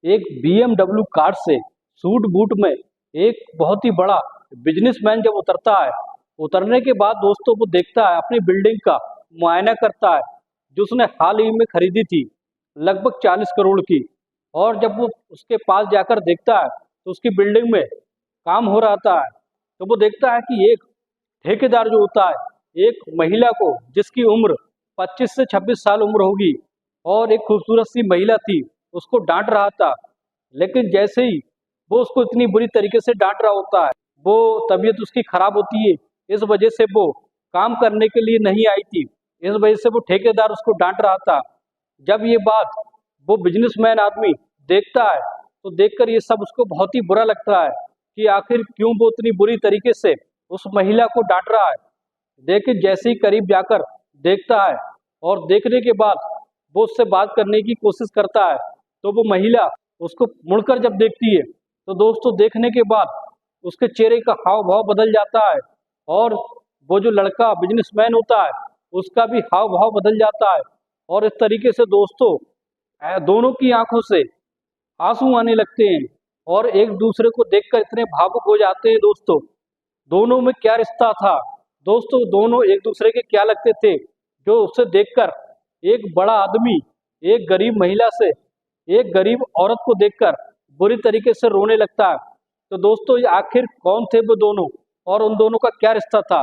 एक BMW car से suit boot में एक बहुत ही बड़ा बिजनेसमैन जब उतरता है, उतरने के बाद दोस्तों वो देखता है अपनी बिल्डिंग का मुआयना करता है जो उसने हाल ही में खरीदी थी लगभग 40 करोड़ की। और जब वो उसके पास जाकर देखता है तो उसकी बिल्डिंग में काम हो रहा था, तो वो देखता है कि एक ठेकेदार जो होता है एक महिला को जिसकी उम्र 25 से 26 साल उम्र होगी और एक खूबसूरत सी महिला थी उसको डांट रहा था। लेकिन जैसे ही वो उसको इतनी बुरी तरीके से डांट रहा होता है, वो तबीयत उसकी खराब होती है, इस वजह से वो काम करने के लिए नहीं आई थी, इस वजह से वो ठेकेदार उसको डांट रहा था। जब ये बात वो बिजनेसमैन आदमी देखता है तो देखकर ये सब उसको बहुत ही बुरा लगता है कि आखिर क्यों वो इतनी बुरी तरीके से उस महिला को डांट रहा है। लेकिन जैसे ही करीब जाकर देखता है और देखने के बाद वो उससे बात करने की कोशिश करता है, तो वो महिला उसको मुड़कर जब देखती है तो दोस्तों देखने के बाद उसके चेहरे का हाव भाव बदल जाता है और वो जो लड़का बिजनेसमैन होता है उसका भी हाव भाव बदल जाता है। और इस तरीके से दोस्तों दोनों की आंखों से आंसू आने लगते हैं और एक दूसरे को देखकर इतने भावुक हो जाते हैं। दोस्तों दोनों में क्या रिश्ता था, दोस्तों दोनों एक दूसरे के क्या लगते थे, जो उसे देखकर एक बड़ा आदमी एक गरीब महिला से एक गरीब औरत को देखकर बुरी तरीके से रोने लगता है। तो दोस्तों ये आखिर कौन थे वो दोनों और उन दोनों का क्या रिश्ता था,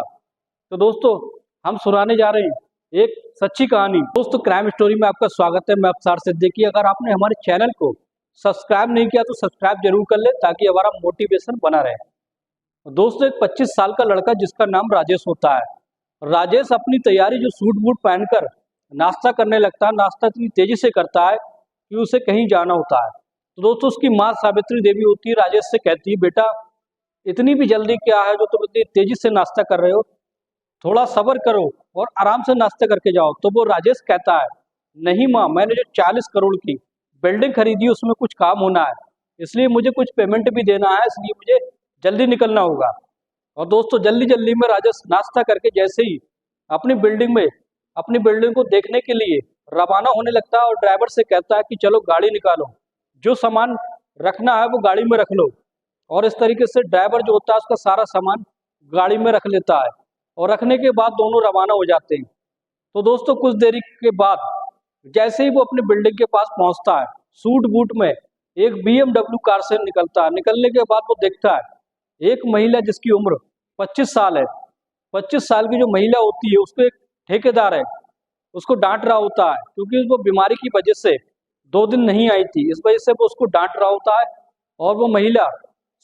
तो दोस्तों हम सुनाने जा रहे हैं एक सच्ची कहानी। दोस्तों क्राइम स्टोरी में आपका स्वागत है, मैं अफसार सिद्दीकी। अगर आपने हमारे चैनल को सब्सक्राइब नहीं किया तो सब्सक्राइब जरूर कर ले ताकि हमारा मोटिवेशन बना रहे। दोस्तों एक 25 साल का लड़का जिसका नाम राजेश होता है। राजेश अपनी तैयारी जो सूट बूट पहनकर नाश्ता करने लगता है, नाश्ता इतनी तेजी से करता है कि उसे कहीं जाना होता है। तो दोस्तों उसकी माँ सावित्री देवी होती है, राजेश से कहती है बेटा इतनी भी जल्दी क्या है जो तुम इतनी तेजी से नाश्ता कर रहे हो, थोड़ा सब्र करो और आराम से नाश्ता करके जाओ। तो वो राजेश कहता है नहीं माँ, मैंने जो 40 करोड़ की बिल्डिंग खरीदी उसमें कुछ काम होना है, इसलिए मुझे कुछ पेमेंट भी देना है, इसलिए मुझे जल्दी निकलना होगा। और दोस्तों जल्दी जल्दी में राजेश नाश्ता करके जैसे ही अपनी बिल्डिंग को देखने के लिए रवाना होने लगता है और ड्राइवर से कहता है कि चलो गाड़ी निकालो, जो सामान रखना है वो गाड़ी में रख लो। और इस तरीके से ड्राइवर जो होता है उसका सारा सामान गाड़ी में रख लेता है और रखने के बाद दोनों रवाना हो जाते हैं। तो दोस्तों कुछ देरी के बाद जैसे ही वो अपनी बिल्डिंग के पास पहुंचता है, सूट बूट में एक BMW कार से निकलता है। निकलने के बाद वो देखता है एक महिला जिसकी उम्र 25 साल है। 25 साल की जो महिला होती है उसको एक ठेकेदार है उसको डांट रहा होता है, क्योंकि वो बीमारी की वजह से 2 दिन नहीं आई थी, इस वजह से वो उसको डांट रहा होता है और वो महिला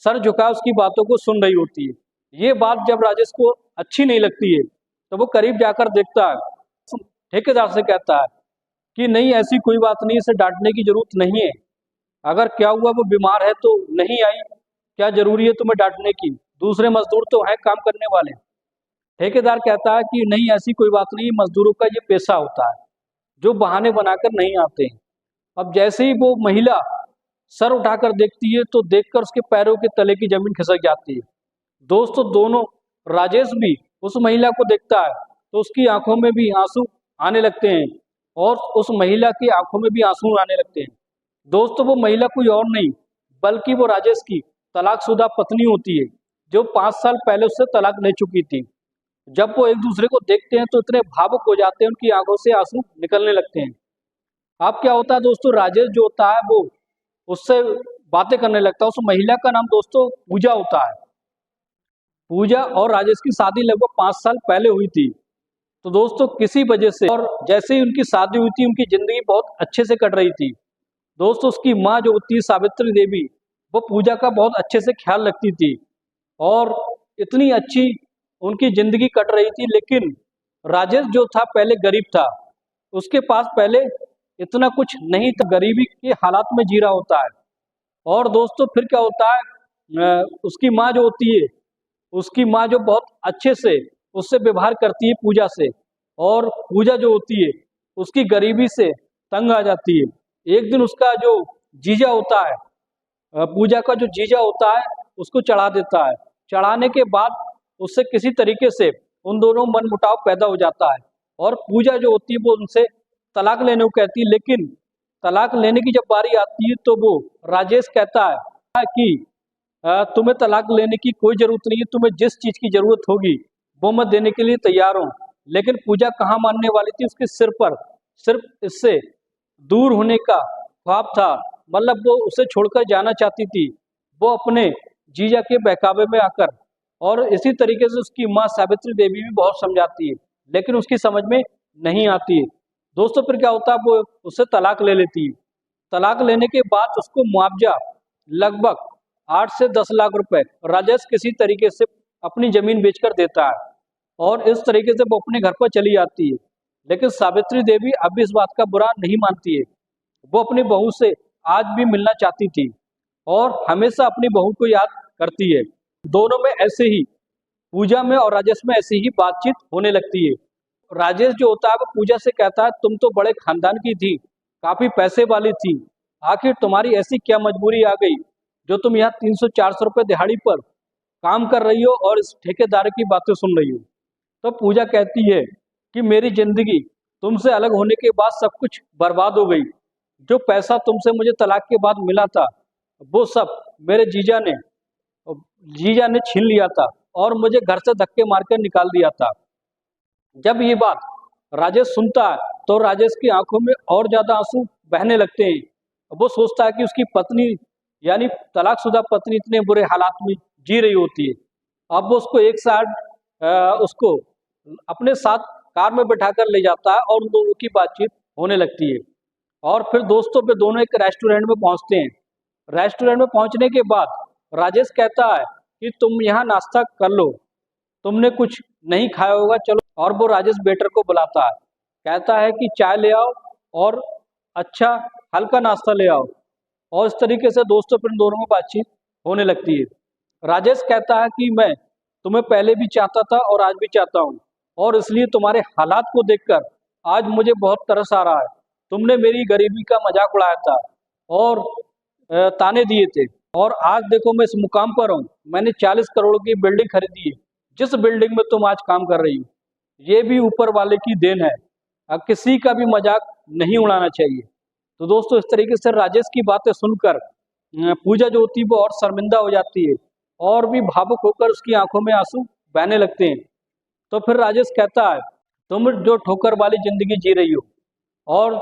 सर झुकाए उसकी बातों को सुन रही होती है। ये बात जब राजेश को अच्छी नहीं लगती है तो वो करीब जाकर देखता है, ठेकेदार से कहता है कि नहीं ऐसी कोई बात नहीं, इसे डांटने की जरूरत नहीं है, अगर क्या हुआ वो बीमार है तो नहीं आई, क्या जरूरी है तुम्हें डांटने की, दूसरे मजदूर तो हैं काम करने वाले। ठेकेदार कहता है कि नहीं ऐसी कोई बात नहीं, मजदूरों का ये पेशा होता है, जो बहाने बनाकर नहीं आते हैं। अब जैसे ही वो महिला सर उठाकर देखती है तो देखकर उसके पैरों के तले की जमीन खिसक जाती है। दोस्तों दोनों राजेश भी उस महिला को देखता है तो उसकी आंखों में भी आंसू आने लगते हैं और उस महिला की आंखों में भी आंसू आने लगते हैं। दोस्तों वो महिला कोई और नहीं बल्कि वो राजेश की तलाकशुदा पत्नी होती है, जो 5 साल पहले उससे तलाक ले चुकी थी। जब वो एक दूसरे को देखते हैं तो इतने भावुक हो जाते हैं, उनकी आंखों से आंसू निकलने लगते हैं। अब क्या होता है दोस्तों, राजेश जो होता है वो उससे बातें करने लगता है। उस महिला का नाम दोस्तों पूजा होता है। पूजा और राजेश की शादी लगभग 5 साल पहले हुई थी। तो दोस्तों किसी वजह से और जैसे ही उनकी शादी हुई थी उनकी जिंदगी बहुत अच्छे से कट रही थी। दोस्तों उसकी माँ जो होती है सावित्री देवी, वो पूजा का बहुत अच्छे से ख्याल रखती थी और इतनी अच्छी उनकी जिंदगी कट रही थी। लेकिन राजेश जो था पहले गरीब था, उसके पास पहले इतना कुछ नहीं था, गरीबी के हालात में जी रहा होता है। और दोस्तों फिर क्या होता है, उसकी माँ जो होती है, उसकी माँ जो बहुत अच्छे से उससे व्यवहार करती है पूजा से, और पूजा जो होती है उसकी गरीबी से तंग आ जाती है। एक दिन उसका जो जीजा होता है, पूजा का जो जीजा होता है उसको चढ़ा देता है। चढ़ाने के बाद उससे किसी तरीके से उन दोनों मनमुटाव पैदा हो जाता है और पूजा जो होती है वो उनसे तलाक लेने को कहती है। लेकिन तलाक लेने की जब बारी आती है तो वो राजेश कहता है कि तुम्हें तलाक लेने की कोई जरूरत नहीं है, तुम्हें जिस चीज की जरूरत होगी वो मैं देने के लिए तैयार हूँ। लेकिन पूजा कहाँ मानने वाली थी, उसके सिर पर सिर्फ इससे दूर होने का ख्वाब था। मतलब वो उसे छोड़कर जाना चाहती थी। वो अपने जीजा के बहकावे में आकर, और इसी तरीके से उसकी माँ सावित्री देवी भी बहुत समझाती है, लेकिन उसकी समझ में नहीं आती है। दोस्तों फिर क्या होता है, वो उससे तलाक ले लेती है। तलाक लेने के बाद उसको मुआवजा लगभग 8 से 10 लाख रुपए राजेश किसी तरीके से अपनी जमीन बेचकर देता है, और इस तरीके से वो अपने घर पर चली जाती है। लेकिन सावित्री देवी अभी इस बात का बुरा नहीं मानती है। वो अपनी बहू से आज भी मिलना चाहती थी और हमेशा अपनी बहू को याद करती है। दोनों में ऐसे ही, पूजा में और राजेश में ऐसी ही बातचीत होने लगती है। राजेश जो होता है वो पूजा से कहता है, तुम तो बड़े खानदान की थी, काफी पैसे वाली थी, आखिर तुम्हारी ऐसी क्या मजबूरी आ गई जो तुम यहाँ 300-400 रुपए दिहाड़ी पर काम कर रही हो और इस ठेकेदार की बातें सुन रही हो। तो पूजा कहती है कि मेरी जिंदगी तुमसे अलग होने के बाद सब कुछ बर्बाद हो गई। जो पैसा तुमसे मुझे तलाक के बाद मिला था वो सब मेरे जीजा ने छीन लिया था और मुझे घर से धक्के मारकर निकाल दिया था। जब ये बात राजेश सुनता है तो राजेश की आंखों में और ज्यादा आंसू बहने लगते हैं। वो सोचता है कि उसकी पत्नी यानी तलाकशुदा पत्नी इतने बुरे हालात में जी रही होती है। अब वो उसको एक साथ उसको अपने साथ कार में बैठाकर ले जाता है और उन दोनों की बातचीत होने लगती है। और फिर दोस्तों पे दोनों एक रेस्टोरेंट में पहुंचते हैं। रेस्टोरेंट में पहुंचने के बाद राजेश कहता है कि तुम यहाँ नाश्ता कर लो, तुमने कुछ नहीं खाया होगा, चलो। और वो राजेश वेटर को बुलाता है, कहता है कि चाय ले आओ और अच्छा हल्का नाश्ता ले आओ। और इस तरीके से दोस्तों फिर दोनों में बातचीत होने लगती है। राजेश कहता है कि मैं तुम्हें पहले भी चाहता था और आज भी चाहता हूँ, और इसलिए तुम्हारे हालात को देखकर आज मुझे बहुत तरस आ रहा है। तुमने मेरी गरीबी का मजाक उड़ाया था और ताने दिए थे, और आज देखो मैं इस मुकाम पर हूँ। मैंने 40 करोड़ की बिल्डिंग खरीदी है, जिस बिल्डिंग में तुम आज काम कर रही हो। ये भी ऊपर वाले की देन है, अब किसी का भी मजाक नहीं उड़ाना चाहिए। तो दोस्तों इस तरीके से राजेश की बातें सुनकर पूजा जो होती है वो और शर्मिंदा हो जाती है और भी भावुक होकर उसकी आंखों में आंसू बहने लगते हैं। तो फिर राजेश कहता है, तुम जो ठोकर वाली जिंदगी जी रही हो और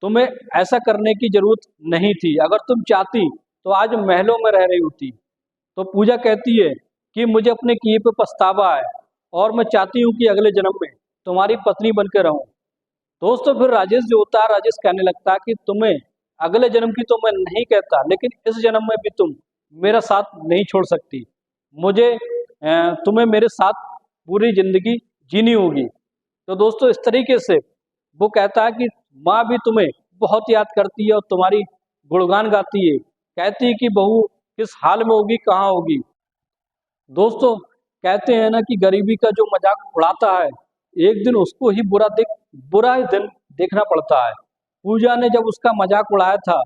तुम्हें ऐसा करने की जरूरत नहीं थी, अगर तुम चाहती तो आज महलों में रह रही होती। तो पूजा कहती है कि मुझे अपने किए पे पछतावा है और मैं चाहती हूँ कि अगले जन्म में तुम्हारी पत्नी बनकर रहूं। दोस्तों फिर राजेश जो होता है, राजेश कहने लगता है कि तुम्हें अगले जन्म की तो मैं नहीं कहता, लेकिन इस जन्म में भी तुम मेरा साथ नहीं छोड़ सकती। मुझे तुम्हें मेरे साथ पूरी जिंदगी जीनी होगी। तो दोस्तों इस तरीके से वो कहता है कि माँ भी तुम्हें बहुत याद करती है और तुम्हारी गुणगान गाती है, कहती है कि बहू किस हाल में होगी, कहाँ होगी। दोस्तों कहते हैं ना कि गरीबी का जो मजाक उड़ाता है, एक दिन उसको ही बुरा ही दिन देखना पड़ता है। पूजा ने जब उसका मजाक उड़ाया था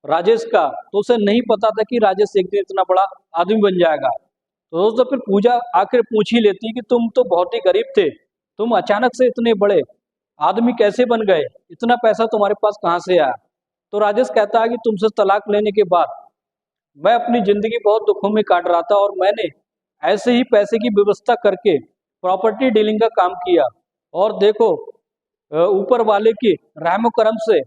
राजेश का, तो उसे नहीं पता था कि राजेश एक दिन इतना बड़ा आदमी बन जाएगा। तो दोस्तों फिर पूजा आखिर पूछ ही लेती है कि तुम तो बहुत ही गरीब थे, तुम अचानक से इतने बड़े आदमी कैसे बन गए, इतना पैसा तुम्हारे पास कहाँ से आया। तो राजेश कहता है कि तुमसे तलाक लेने के बाद मैं अपनी जिंदगी बहुत दुखों में काट रहा था और मैंने ऐसे ही पैसे की व्यवस्था करके प्रॉपर्टी डीलिंग का काम किया, और देखो ऊपर वाले के रहमो करम से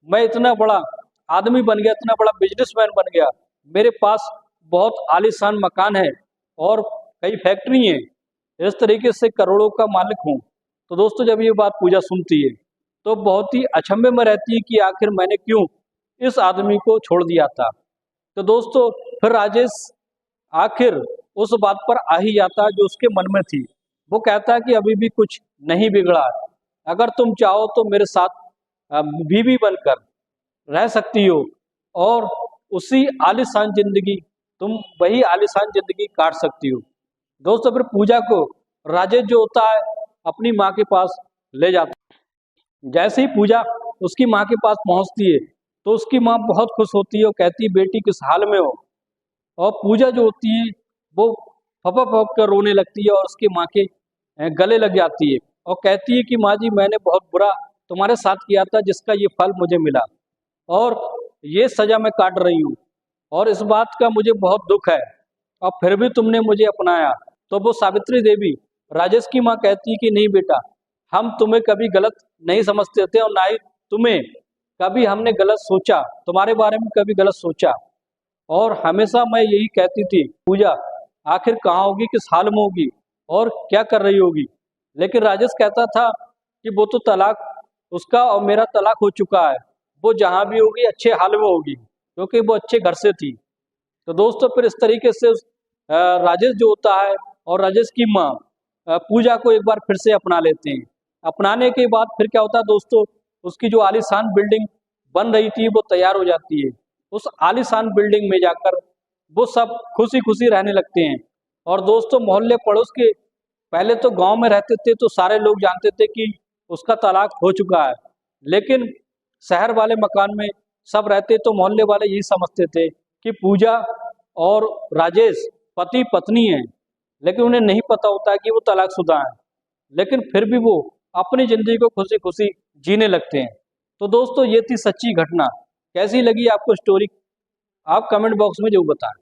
मैं इतना बड़ा आदमी बन गया, इतना बड़ा बिजनेसमैन बन गया। मेरे पास बहुत आलीशान मकान है और कई फैक्ट्री हैं, इस तरीके से करोड़ों का मालिक हूँ। तो दोस्तों जब ये बात पूजा सुनती है तो बहुत ही अचंभे में रहती है कि आखिर मैंने क्यों इस आदमी को छोड़ दिया था। तो दोस्तों फिर राजेश आखिर उस बात पर आ ही जाता है जो उसके मन में थी। वो कहता है कि अभी भी कुछ नहीं बिगड़ा है, अगर तुम चाहो तो मेरे साथ बीवी बनकर रह सकती हो और उसी आलीशान जिंदगी तुम वही आलीशान जिंदगी काट सकती हो। दोस्तों फिर पूजा को राजेश जो होता है अपनी माँ के पास ले जाता है। जैसे ही पूजा उसकी माँ के पास पहुंचती है तो उसकी माँ बहुत खुश होती है और कहती है, बेटी किस हाल में हो। और पूजा जो होती है वो फपा फप कर रोने लगती है और उसकी माँ के गले लग जाती है और कहती है कि माँ जी मैंने बहुत बुरा तुम्हारे साथ किया था जिसका ये फल मुझे मिला। और ये सज़ा मैं काट रही हूँ और इस बात का मुझे बहुत दुख है, और फिर भी तुमने मुझे अपनाया। तो वो सावित्री देवी राजेश की माँ कहती कि नहीं बेटा, हम तुम्हें कभी गलत नहीं समझते थे और ना ही तुम्हें कभी हमने गलत सोचा, तुम्हारे बारे में कभी गलत सोचा। और हमेशा मैं यही कहती थी पूजा आखिर कहाँ होगी, किस हाल में होगी और क्या कर रही होगी। लेकिन राजेश कहता था कि वो तो तलाक, उसका और मेरा तलाक हो चुका है, वो जहाँ भी होगी अच्छे हाल में होगी, क्योंकि वो अच्छे घर से थी। तो दोस्तों फिर इस तरीके से राजेश जो होता है और राजेश की माँ पूजा को एक बार फिर से अपना लेते हैं। अपनाने के बाद फिर क्या होता है दोस्तों, उसकी जो आलीशान बिल्डिंग बन रही थी वो तैयार हो जाती है। उस आलीशान बिल्डिंग में जाकर वो सब खुशी खुशी रहने लगते हैं। और दोस्तों मोहल्ले पड़ोस के, पहले तो गांव में रहते थे तो सारे लोग जानते थे कि उसका तलाक हो चुका है, लेकिन शहर वाले मकान में सब रहते तो मोहल्ले वाले यही समझते थे कि पूजा और राजेश पति पत्नी हैं, लेकिन उन्हें नहीं पता होता है कि वो तलाकशुदा हैं। लेकिन फिर भी वो अपनी ज़िंदगी को खुशी खुशी जीने लगते हैं। तो दोस्तों ये थी सच्ची घटना। कैसी लगी आपको स्टोरी, आप कमेंट बॉक्स में जरूर बताएं।